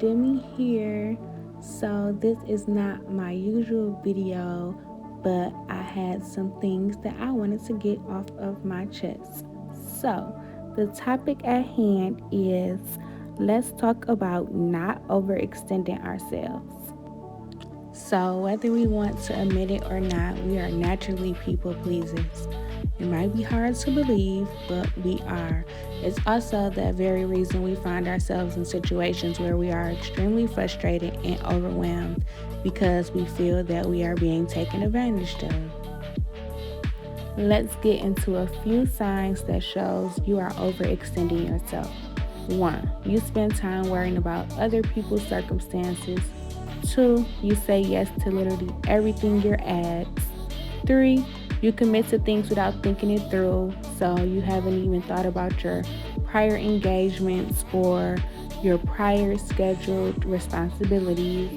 Demi here. So this is not my usual video, but I had some things that I wanted to get off of my chest. So the topic at hand is let's talk about not overextending ourselves. So, whether we want to admit it or not, we are naturally people pleasers. It might be hard to believe, but we are. It's also that very reason we find ourselves in situations where we are extremely frustrated and overwhelmed because we feel that we are being taken advantage of. Let's get into a few signs that shows you are overextending yourself. 1. You spend time worrying about other people's circumstances. 2. You say yes to literally everything you're asked. 3. You commit to things without thinking it through, so you haven't even thought about your prior engagements or your prior scheduled responsibilities.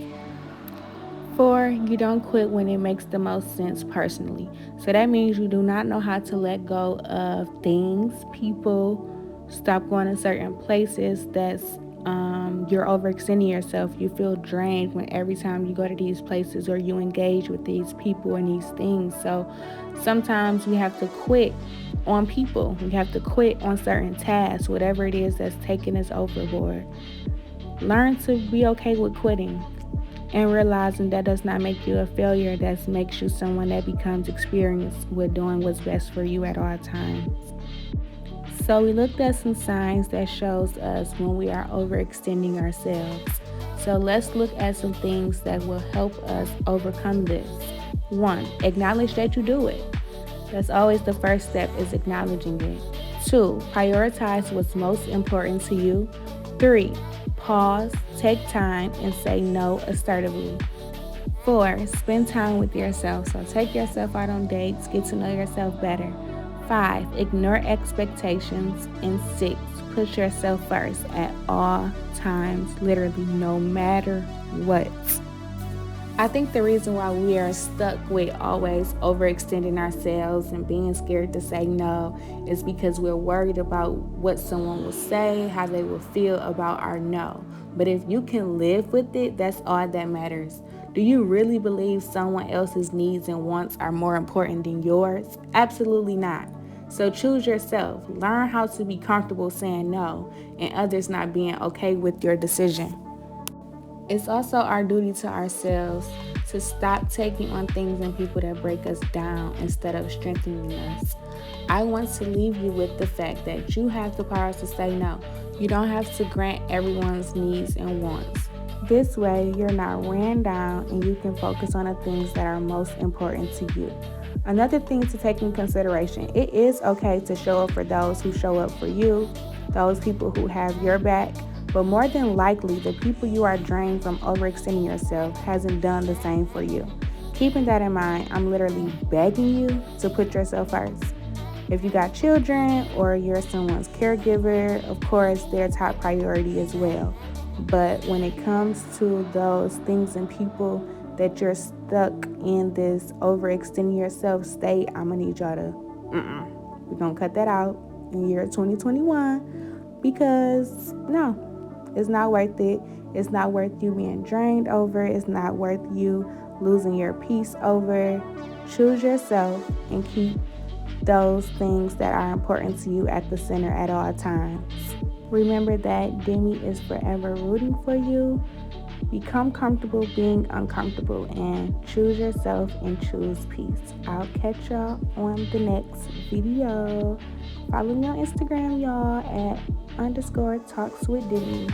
4. You don't quit when it makes the most sense personally. So that means you do not know how to let go of things, people, stop going to certain places you're overextending yourself. You feel drained when every time you go to these places or you engage with these people and these things. So sometimes we have to quit on people. We have to quit on certain tasks, whatever it is that's taking us overboard. Learn to be okay with quitting and realizing that does not make you a failure. That makes you someone that becomes experienced with doing what's best for you at all times. So we looked at some signs that shows us when we are overextending ourselves. So let's look at some things that will help us overcome this. 1. Acknowledge that you do it. That's always the first step, is acknowledging it. 2. Prioritize what's most important to you. 3. Pause, take time, and say no assertively. 4. Spend time with yourself. So take yourself out on dates, get to know yourself better. 5. Ignore expectations. And 6. Put yourself first at all times, literally no matter what. I think the reason why we are stuck with always overextending ourselves and being scared to say no is because we're worried about what someone will say, how they will feel about our no. But if you can live with it, that's all that matters. Do you really believe someone else's needs and wants are more important than yours? Absolutely not. So choose yourself. Learn how to be comfortable saying no and others not being okay with your decision. It's also our duty to ourselves to stop taking on things and people that break us down instead of strengthening us. I want to leave you with the fact that you have the power to say no. You don't have to grant everyone's needs and wants. This way, you're not ran down and you can focus on the things that are most important to you. Another thing to take in consideration, it is okay to show up for those who show up for you, those people who have your back, but more than likely, the people you are drained from overextending yourself hasn't done the same for you. Keeping that in mind, I'm literally begging you to put yourself first. If you got children or you're someone's caregiver, of course, they're top priority as well. But when it comes to those things and people that you're stuck in this overextending yourself state, I'm gonna need y'all to, we're gonna cut that out in year 2021 because no, it's not worth it. It's not worth you being drained over. It's not worth you losing your peace over. Choose yourself and keep those things that are important to you at the center at all times. Remember that Demi is forever rooting for you. Become comfortable being uncomfortable and choose yourself and choose peace. I'll catch y'all on the next video. Follow me on Instagram, y'all, at _talks with Demi.